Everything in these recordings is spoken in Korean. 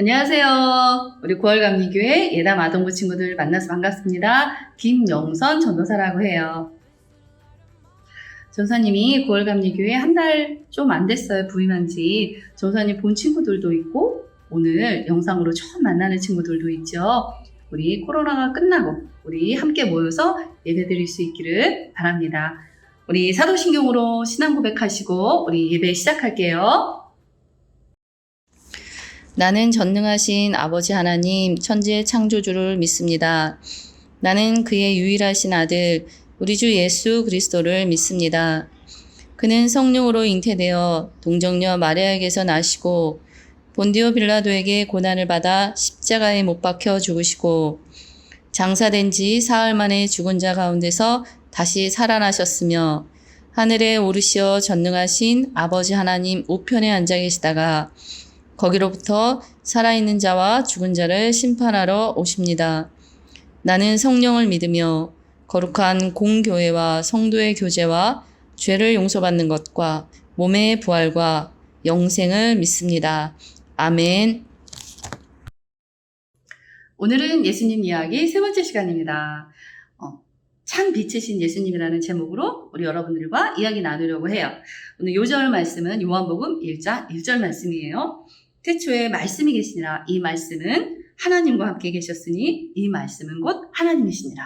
안녕하세요. 우리 9월 감리교회 예담 아동부 친구들 만나서 반갑습니다. 김영선 전도사라고 해요. 전사님이 9월 감리교회 한 달 좀 안 됐어요. 부임한 지. 전사님 본 친구들도 있고 오늘 영상으로 처음 만나는 친구들도 있죠. 우리 코로나가 끝나고 우리 함께 모여서 예배드릴 수 있기를 바랍니다. 우리 사도신경으로 신앙 고백하시고 우리 예배 시작할게요. 나는 전능하신 아버지 하나님 천지의 창조주를 믿습니다. 나는 그의 유일하신 아들 우리 주 예수 그리스도를 믿습니다. 그는 성령으로 잉태되어 동정녀 마리아에게서 나시고 본디오 빌라도에게 고난을 받아 십자가에 못 박혀 죽으시고 장사된 지 사흘 만에 죽은 자 가운데서 다시 살아나셨으며 하늘에 오르시어 전능하신 아버지 하나님 우편에 앉아 계시다가 거기로부터 살아있는 자와 죽은 자를 심판하러 오십니다. 나는 성령을 믿으며 거룩한 공교회와 성도의 교제와 죄를 용서받는 것과 몸의 부활과 영생을 믿습니다. 아멘. 오늘은 예수님 이야기 세 번째 시간입니다. 참 빛이신 예수님이라는 제목으로 우리 여러분들과 이야기 나누려고 해요. 오늘 요절 말씀은 요한복음 1장 1절 말씀이에요. 태초에 말씀이 계시니라. 이 말씀은 하나님과 함께 계셨으니 이 말씀은 곧 하나님이시니라.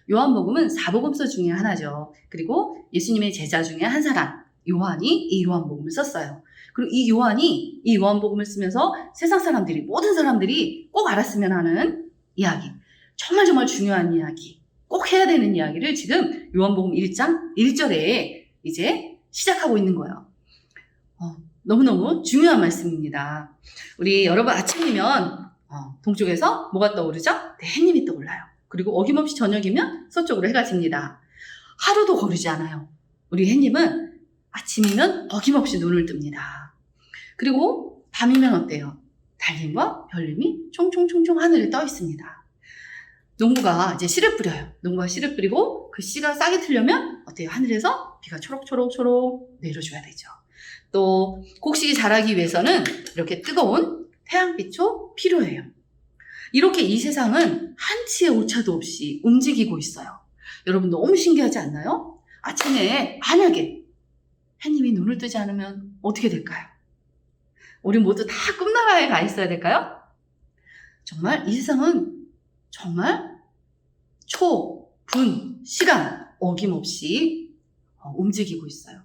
요한복음은 사복음서 중에 하나죠. 그리고 예수님의 제자 중에 한 사람 요한이 이 요한복음을 썼어요. 그리고 이 요한이 이 요한복음을 쓰면서 세상 사람들이 모든 사람들이 꼭 알았으면 하는 이야기, 정말 중요한 이야기, 꼭 해야 되는 이야기를 지금 요한복음 1장 1절에 이제 시작하고 있는 거예요. 너무너무 중요한 말씀입니다. 우리 여러분 아침이면 동쪽에서 뭐가 떠오르죠? 네, 햇님이 떠올라요. 그리고 어김없이 저녁이면 서쪽으로 해가 집니다. 하루도 거르지 않아요. 우리 햇님은 아침이면 어김없이 눈을 뜹니다. 그리고 밤이면 어때요? 달님과 별님이 총총총총 하늘에 떠 있습니다. 농부가 이제 씨를 뿌려요. 농부가 씨를 뿌리고 그 씨가 싹이 트려면 어때요? 하늘에서 비가 초록초록 내려줘야 되죠. 또 곡식이 자라기 위해서는 이렇게 뜨거운 태양빛도 필요해요. 이렇게 이 세상은 한치의 오차도 없이 움직이고 있어요. 여러분 너무 신기하지 않나요? 아침에 만약에 햇님이 눈을 뜨지 않으면 어떻게 될까요? 우리 모두 다 꿈나라에 가 있어야 될까요? 정말 이 세상은 정말 초, 분, 시간 어김없이 움직이고 있어요.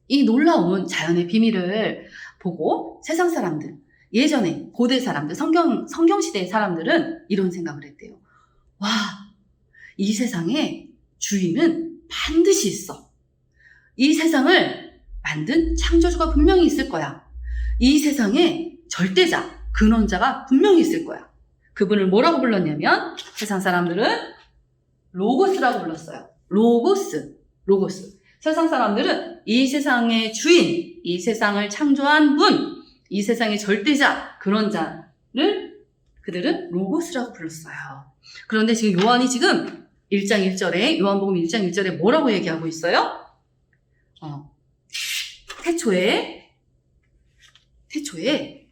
이 놀라운 자연의 비밀을 보고 세상 사람들, 예전에 고대 사람들, 성경시대의 사람들은 이런 생각을 했대요. 와, 이 세상에 주인은 반드시 있어. 이 세상을 만든 창조주가 분명히 있을 거야. 이 세상에 절대자, 근원자가 분명히 있을 거야. 그분을 뭐라고 불렀냐면 세상 사람들은 로고스라고 불렀어요. 로고스. 세상 사람들은 이 세상의 주인, 이 세상을 창조한 분, 이 세상의 절대자, 근원자를 그들은 로고스라고 불렀어요. 그런데 지금 요한이 지금 1장 1절에 요한복음 1장 1절에 뭐라고 얘기하고 있어요? 태초에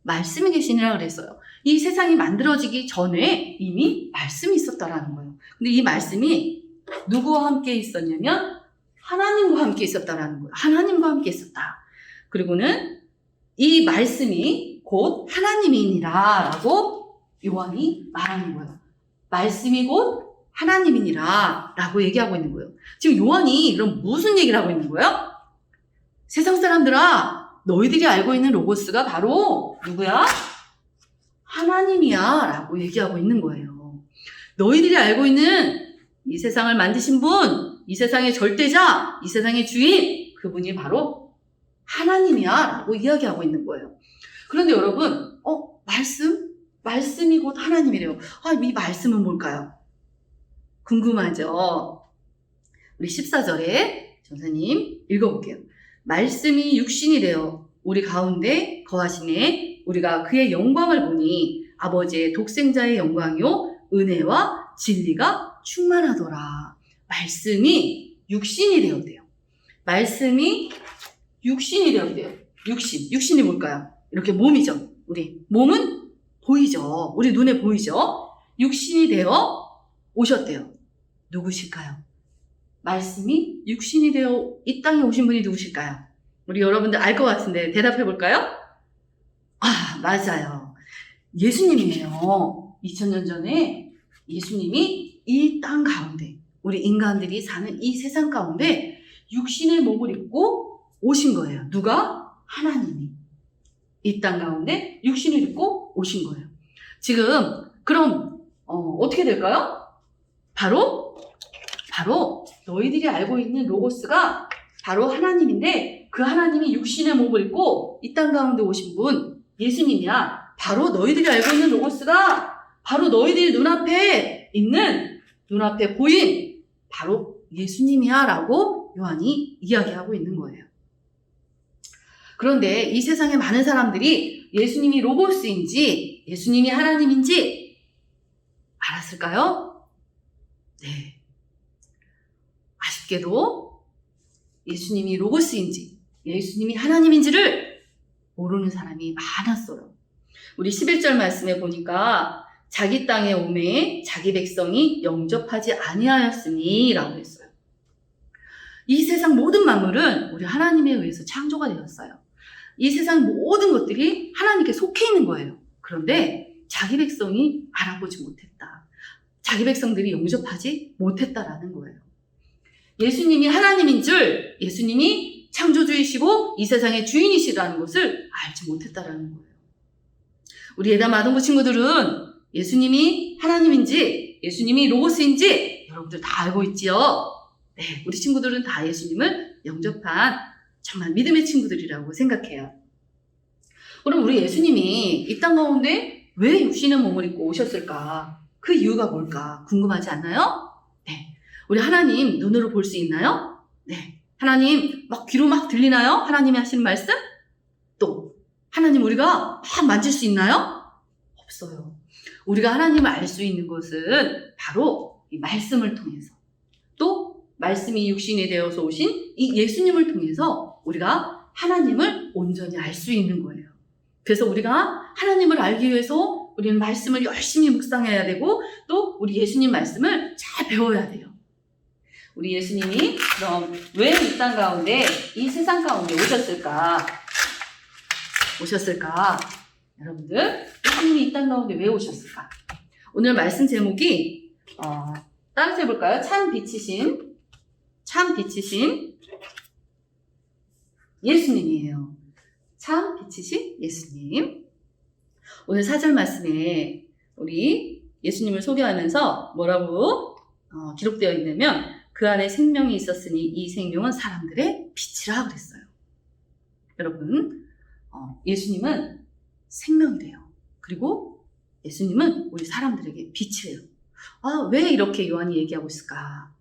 말씀이 계시니라 그랬어요. 이 세상이 만들어지기 전에 이미 말씀이 있었다라는 거예요. 근데 이 말씀이 누구와 함께 있었냐면 하나님과 함께 있었다라는 거예요. 하나님과 함께 있었다. 그리고는 이 말씀이 곧 하나님이니라 라고 요한이 말하는 거예요. 말씀이 곧 하나님이니라 라고 얘기하고 있는 거예요. 지금 요한이 그럼 무슨 얘기를 하고 있는 거예요? 세상 사람들아, 너희들이 알고 있는 로고스가 바로 누구야? 하나님이야 라고 얘기하고 있는 거예요. 너희들이 알고 있는 이 세상을 만드신 분, 이 세상의 절대자, 이 세상의 주인, 그분이 바로 하나님이야 라고 이야기하고 있는 거예요. 그런데 여러분, 말씀이 곧 하나님이래요. 이 말씀은 뭘까요? 궁금하죠? 우리 14절에 전사님 읽어볼게요. 말씀이 육신이 되어 우리 가운데 거하시네. 우리가 그의 영광을 보니 아버지의 독생자의 영광이요 은혜와 진리가 충만하더라. 말씀이 육신이 되었대요. 말씀이 육신이 되었대요. 육신이 뭘까요? 이렇게 몸이죠. 우리 몸은 보이죠. 우리 눈에 보이죠. 육신이 되어 오셨대요. 누구실까요? 말씀이 육신이 되어 이 땅에 오신 분이 누구실까요? 우리 여러분들 알 것 같은데 대답해 볼까요? 아, 맞아요. 예수님이에요. 2000년 전에 예수님이 이 땅 가운데, 우리 인간들이 사는 이 세상 가운데 육신의 몸을 입고 오신 거예요. 누가? 하나님이. 이 땅 가운데 육신을 입고 오신 거예요. 지금 그럼 어떻게 될까요? 바로 너희들이 알고 있는 로고스가 바로 하나님인데 그 하나님이 육신의 몸을 입고 이 땅 가운데 오신 분 예수님이야. 바로 너희들이 알고 있는 로고스가 바로 너희들 눈앞에 있는 눈앞에 보인 바로 예수님이야 라고 요한이 이야기하고 있는 거예요. 그런데 이 세상에 많은 사람들이 예수님이 로고스인지 예수님이 하나님인지 알았을까요? 네. 아쉽게도 예수님이 로고스인지 예수님이 하나님인지를 모르는 사람이 많았어요. 우리 11절 말씀에 보니까 자기 땅에 오매 자기 백성이 영접하지 아니하였으니 라고 했어요. 이 세상 모든 만물은 우리 하나님에 의해서 창조가 되었어요. 이 세상 모든 것들이 하나님께 속해 있는 거예요. 그런데 자기 백성이 알아보지 못했다. 자기 백성들이 영접하지 못했다라는 거예요. 예수님이 하나님인 줄, 예수님이 창조주이시고 이 세상의 주인이시라는 것을 알지 못했다라는 거예요. 우리 예담 아동부 친구들은 예수님이 하나님인지 예수님이 로고스인지 여러분들 다 알고 있지요? 네, 우리 친구들은 다 예수님을 영접한 정말 믿음의 친구들이라고 생각해요. 그럼 우리 예수님이 이 땅 가운데 왜 육신의 몸을 입고 오셨을까? 그 이유가 뭘까? 궁금하지 않나요? 네. 우리 하나님 눈으로 볼 수 있나요? 네. 하나님 막 귀로 막 들리나요? 하나님이 하시는 말씀? 또 하나님 우리가 막 만질 수 있나요? 없어요. 우리가 하나님을 알 수 있는 것은 바로 이 말씀을 통해서 또 말씀이 육신이 되어서 오신 이 예수님을 통해서 우리가 하나님을 온전히 알 수 있는 거예요. 그래서 우리가 하나님을 알기 위해서 우리는 말씀을 열심히 묵상해야 되고 또 우리 예수님 말씀을 잘 배워야 돼요. 우리 예수님이 그럼 왜 이 땅 가운데 이 세상 가운데 오셨을까? 여러분들 예수님이 이 땅 가운데 왜 오셨을까? 오늘 말씀 제목이 따라서 해볼까요? 참 빛이신 예수님이에요. 참 빛이신 예수님. 오늘 4절 말씀에 우리 예수님을 소개하면서 뭐라고 기록되어 있냐면 그 안에 생명이 있었으니 이 생명은 사람들의 빛이라 그랬어요. 여러분 예수님은 생명이래요. 그리고 예수님은 우리 사람들에게 빛이래요. 왜 이렇게 요한이 얘기하고 있을까?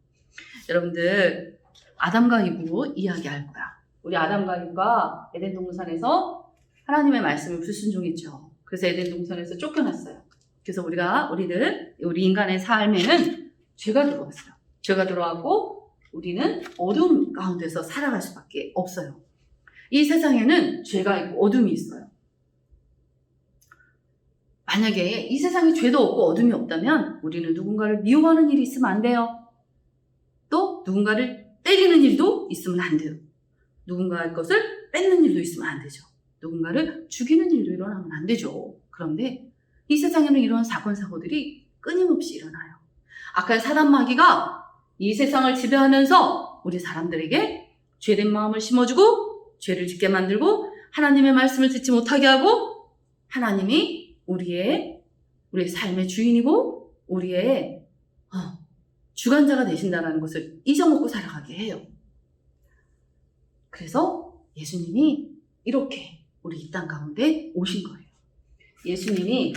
여러분들 아담과 이브 이야기할 거야. 우리 아담과 이브가 에덴 동산에서 하나님의 말씀을 불순종했죠. 그래서 에덴 동산에서 쫓겨났어요. 그래서 우리 인간의 삶에는 죄가 들어왔어요. 죄가 들어왔고 우리는 어두움 가운데서 살아갈 수밖에 없어요. 이 세상에는 죄가 있고 어둠이 있어요. 만약에 이 세상에 죄도 없고 어둠이 없다면 우리는 누군가를 미워하는 일이 있으면 안 돼요. 또 누군가를 때리는 일도 있으면 안 돼요. 누군가의 것을 뺏는 일도 있으면 안 되죠. 누군가를 죽이는 일도 일어나면 안 되죠. 그런데 이 세상에는 이런 사건, 사고들이 끊임없이 일어나요. 악한 사단 마귀가 이 세상을 지배하면서 우리 사람들에게 죄된 마음을 심어주고 죄를 짓게 만들고 하나님의 말씀을 듣지 못하게 하고 하나님이 우리의 삶의 주인이고 우리의 주관자가 되신다는 것을 잊어먹고 살아가게 해요. 그래서 예수님이 이렇게 우리 이 땅 가운데 오신 거예요. 예수님이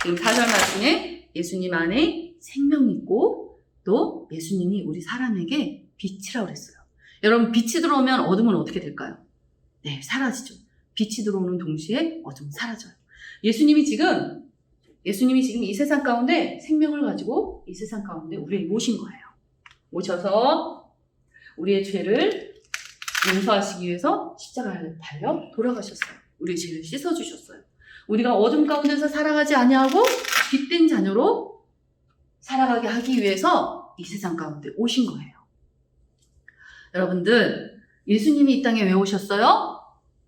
지금 4절 말씀에 예수님 안에 생명이 있고 또 예수님이 우리 사람에게 빛이라고 그랬어요. 여러분 빛이 들어오면 어둠은 어떻게 될까요? 네, 사라지죠. 빛이 들어오는 동시에 어둠은 사라져요. 예수님이 지금 이 세상 가운데 생명을 가지고 이 세상 가운데 우리에게 오신 거예요. 오셔서 우리의 죄를 용서하시기 위해서 십자가를 달려 돌아가셨어요. 우리의 죄를 씻어주셨어요. 우리가 어둠 가운데서 살아가지 아니하고 빛된 자녀로 살아가게 하기 위해서 이 세상 가운데 오신 거예요. 여러분들, 예수님이 이 땅에 왜 오셨어요?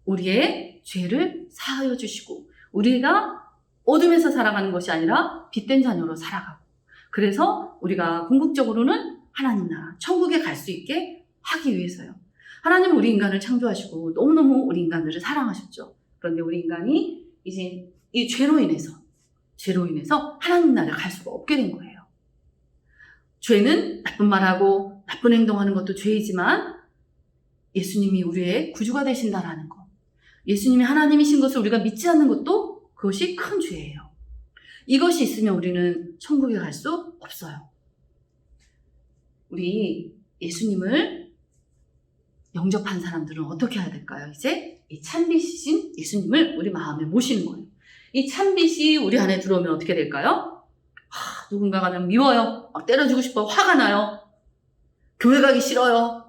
우리의 죄를 사하여 주시고 우리가 어둠에서 살아가는 것이 아니라 빛된 자녀로 살아가고, 그래서 우리가 궁극적으로는 하나님 나라, 천국에 갈 수 있게 하기 위해서요. 하나님은 우리 인간을 창조하시고 너무너무 우리 인간들을 사랑하셨죠. 그런데 우리 인간이 이제 이 죄로 인해서 하나님 나라에 갈 수가 없게 된 거예요. 죄는 나쁜 말하고 나쁜 행동하는 것도 죄이지만 예수님이 우리의 구주가 되신다라는 것, 예수님이 하나님이신 것을 우리가 믿지 않는 것도 그것이 큰 죄예요. 이것이 있으면 우리는 천국에 갈 수 없어요. 우리 예수님을 영접한 사람들은 어떻게 해야 될까요? 이제 이 참빛이신 예수님을 우리 마음에 모시는 거예요. 이 참빛이 우리 안에 들어오면 어떻게 될까요? 누군가가 면 미워요. 막 때려주고 싶어. 화가 나요. 교회 가기 싫어요.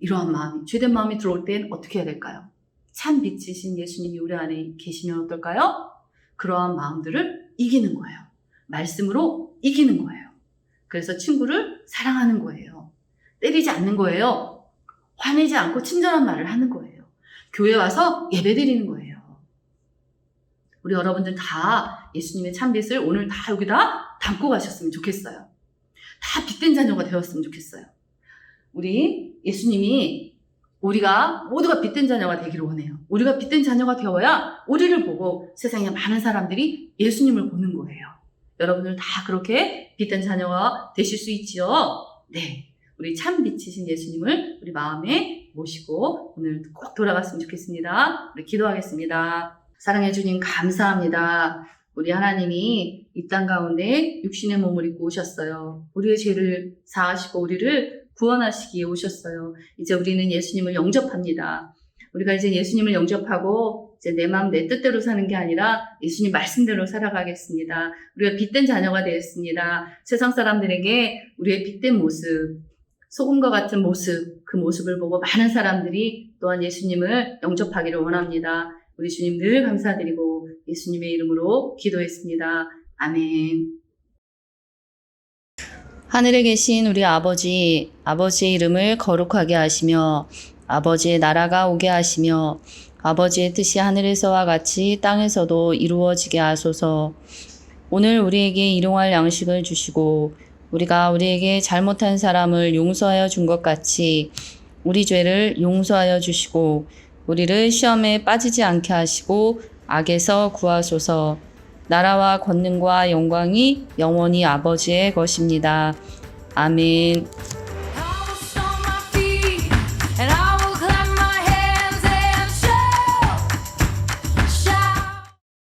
이러한 마음이, 죄된 마음이 들어올 땐 어떻게 해야 될까요? 참빛이신 예수님이 우리 안에 계시면 어떨까요? 그러한 마음들을 이기는 거예요. 말씀으로 이기는 거예요. 그래서 친구를 사랑하는 거예요. 때리지 않는 거예요. 화내지 않고 친절한 말을 하는 거예요. 교회 와서 예배드리는 거예요. 우리 여러분들 다 예수님의 참빛을 오늘 다 여기다 담고 가셨으면 좋겠어요. 다 빛된 자녀가 되었으면 좋겠어요. 우리 예수님이 우리가 모두가 빛된 자녀가 되기를 원해요. 우리가 빛된 자녀가 되어야 우리를 보고 세상에 많은 사람들이 예수님을 보는 거예요. 여러분들 다 그렇게 빛된 자녀가 되실 수 있지요? 네. 우리 참 빛이신 예수님을 우리 마음에 모시고 오늘 꼭 돌아갔으면 좋겠습니다. 우리 기도하겠습니다. 사랑해 주님 감사합니다. 우리 하나님이 이 땅 가운데 육신의 몸을 입고 오셨어요. 우리의 죄를 사하시고 우리를 구원하시기에 오셨어요. 이제 우리는 예수님을 영접합니다. 우리가 이제 예수님을 영접하고 이제 내 마음 내 뜻대로 사는 게 아니라 예수님 말씀대로 살아가겠습니다. 우리가 빛된 자녀가 되었습니다. 세상 사람들에게 우리의 빛된 모습, 소금과 같은 모습, 그 모습을 보고 많은 사람들이 또한 예수님을 영접하기를 원합니다. 우리 주님 늘 감사드리고 예수님의 이름으로 기도했습니다. 아멘. 하늘에 계신 우리 아버지, 아버지의 이름을 거룩하게 하시며 아버지의 나라가 오게 하시며 아버지의 뜻이 하늘에서와 같이 땅에서도 이루어지게 하소서. 오늘 우리에게 일용할 양식을 주시고 우리가 우리에게 잘못한 사람을 용서하여 준 것 같이 우리 죄를 용서하여 주시고 우리를 시험에 빠지지 않게 하시고 악에서 구하소서. 나라와 권능과 영광이 영원히 아버지의 것입니다. 아멘.